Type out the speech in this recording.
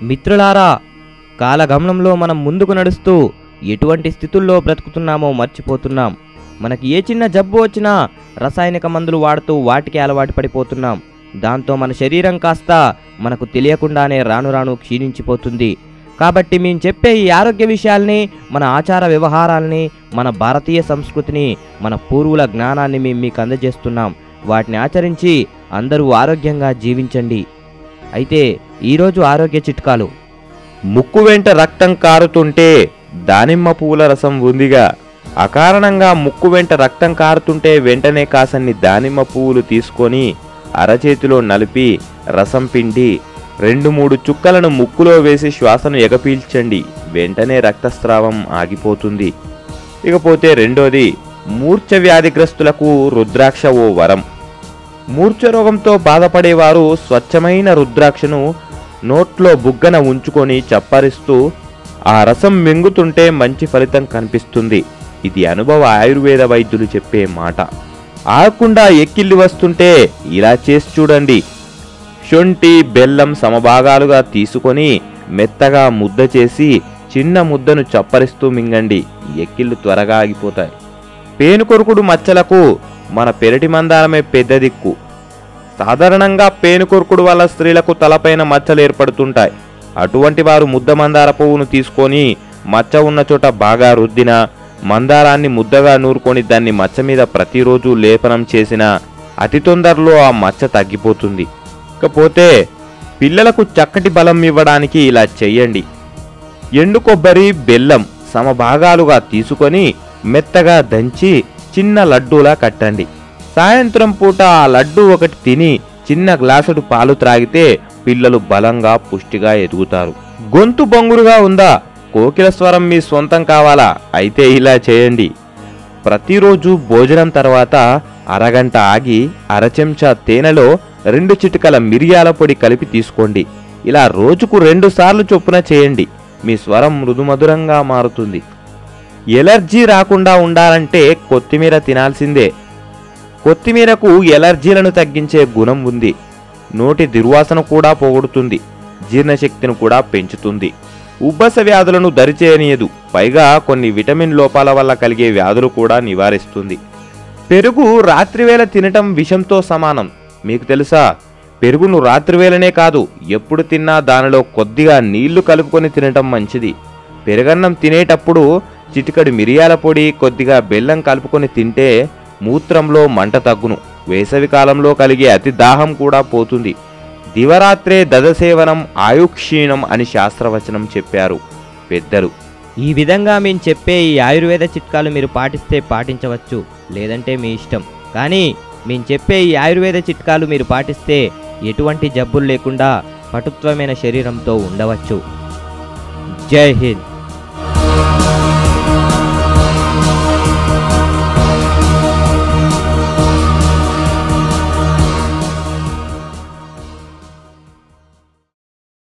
మిత్రులారా, కాలగమనంలో మనం ముందుకు నడుస్తూ ఎటువంటి స్థితుల్లో బ్రతుకుతున్నామో మర్చిపోతున్నాం. మనకి ఏ చిన్న జబ్బు వచ్చినా రసాయనిక మందులు వాడుతూ వాటికి అలవాటు పడిపోతున్నాం. దాంతో మన శరీరం కాస్త మనకు తెలియకుండానే రాను రాను క్షీణించిపోతుంది. కాబట్టి మేము చెప్పే ఈ ఆరోగ్య విషయాల్ని, మన ఆచార వ్యవహారాల్ని, మన భారతీయ సంస్కృతిని, మన పూర్వుల జ్ఞానాన్ని మేము మీకు అందజేస్తున్నాం. వాటిని ఆచరించి అందరూ ఆరోగ్యంగా జీవించండి. అయితే ఈరోజు ఆరోగ్య చిట్కాలు. ముక్కు వెంట రక్తం కారుతుంటే దానిమ్మ పువ్వుల రసం ఉందిగా. అకారణంగా ముక్కు వెంట రక్తం కారుతుంటే వెంటనే కాసన్ని దానిమ్మ పువ్వులు తీసుకొని అరచేతిలో నలిపి రసం పిండి 2-3 చుక్కలను ముక్కులో వేసి శ్వాసను ఎగపీల్చండి. వెంటనే రక్తస్రావం ఆగిపోతుంది. ఇకపోతే రెండోది, మూర్ఛ వ్యాధిగ్రస్తులకు రుద్రాక్ష ఓ వరం. మూర్ఛ రోగంతో బాధపడేవారు స్వచ్ఛమైన రుద్రాక్షను నోట్లో బుగ్గన ఉంచుకొని చప్పరిస్తూ ఆ రసం మింగుతుంటే మంచి ఫలితం కనిపిస్తుంది. ఇది అనుభవ ఆయుర్వేద వైద్యులు చెప్పే మాట. ఆగకుండా ఎక్కిళ్ళు వస్తుంటే ఇలా చేసి చూడండి. శొంఠి, బెల్లం సమభాగాలుగా తీసుకొని మెత్తగా ముద్ద చేసి చిన్న ముద్దను చప్పరిస్తూ మింగండి. ఎక్కిళ్ళు త్వరగా ఆగిపోతాయి. పేనుకొరుకుడు మచ్చలకు మన పెరటి మందారమే పెద్ద దిక్కు. సాధారణంగా పేనుకొరుకుడు వల్ల స్త్రీలకు తలపైన మచ్చలు ఏర్పడుతుంటాయి. అటువంటి వారు ముద్ద మందార పువ్వును తీసుకొని మచ్చ ఉన్న చోట బాగా రుద్దిన మందారాన్ని ముద్దగా నూరుకొని దాన్ని మచ్చ మీద ప్రతిరోజు లేపనం చేసినా అతి తొందరలో ఆ మచ్చ తగ్గిపోతుంది. ఇకపోతే పిల్లలకు చక్కటి బలం ఇవ్వడానికి ఇలా చెయ్యండి. ఎండు కొబ్బరి, బెల్లం సమభాగాలుగా తీసుకొని మెత్తగా దంచి చిన్న లడ్డూలా కట్టండి. సాయంత్రం పూట ఆ లడ్డూ ఒకటి తిని చిన్న గ్లాసుడు పాలు త్రాగితే పిల్లలు బలంగా పుష్టిగా ఎదుగుతారు. గొంతు బొంగురుగా ఉందా? కోకిల స్వరం మీ సొంతం కావాలా? అయితే ఇలా చేయండి. ప్రతిరోజు భోజనం తర్వాత అరగంట ఆగి అరచెంచా తేనెలో 2 చిటికల మిరియాల పొడి కలిపి తీసుకోండి. ఇలా రోజుకు 2 సార్లు చొప్పున చేయండి. మీ స్వరం మృదుమధురంగా మారుతుంది. ఎలర్జీ రాకుండా ఉండాలంటే కొత్తిమీర తినాల్సిందే. కొత్తిమీరకు ఎలర్జీలను తగ్గించే గుణం ఉంది. నోటి దుర్వాసన కూడా పోగొడుతుంది. జీర్ణశక్తిని కూడా పెంచుతుంది. ఉబ్బస వ్యాధులను దరిచేయనీయదు. పైగా కొన్ని విటమిన్ లోపాల వల్ల కలిగే వ్యాధులు కూడా నివారిస్తుంది. పెరుగు రాత్రివేళ తినటం విషంతో సమానం. మీకు తెలుసా? పెరుగును రాత్రివేళనే కాదు, ఎప్పుడు తిన్నా దానిలో కొద్దిగా నీళ్లు కలుపుకొని తినటం మంచిది. పెరుగన్నం తినేటప్పుడు చిటికడి మిరియాల పొడి, కొద్దిగా బెల్లం కలుపుకొని తింటే మూత్రంలో మంట తగ్గును. వేసవి కాలంలో కలిగే అతి దాహం కూడా పోతుంది. దివరాత్రే దదసేవనం ఆయుక్షీణం అని శాస్త్రవచనం చెప్పారు పెద్దలు. ఈ విధంగా మేము చెప్పే ఈ ఆయుర్వేద చిట్కాలు మీరు పాటిస్తే పాటించవచ్చు, లేదంటే మీ ఇష్టం. కానీ మేము చెప్పే ఈ ఆయుర్వేద చిట్కాలు మీరు పాటిస్తే ఎటువంటి జబ్బులు లేకుండా పటుత్వమైన శరీరంతో ఉండవచ్చు. జై హింద్.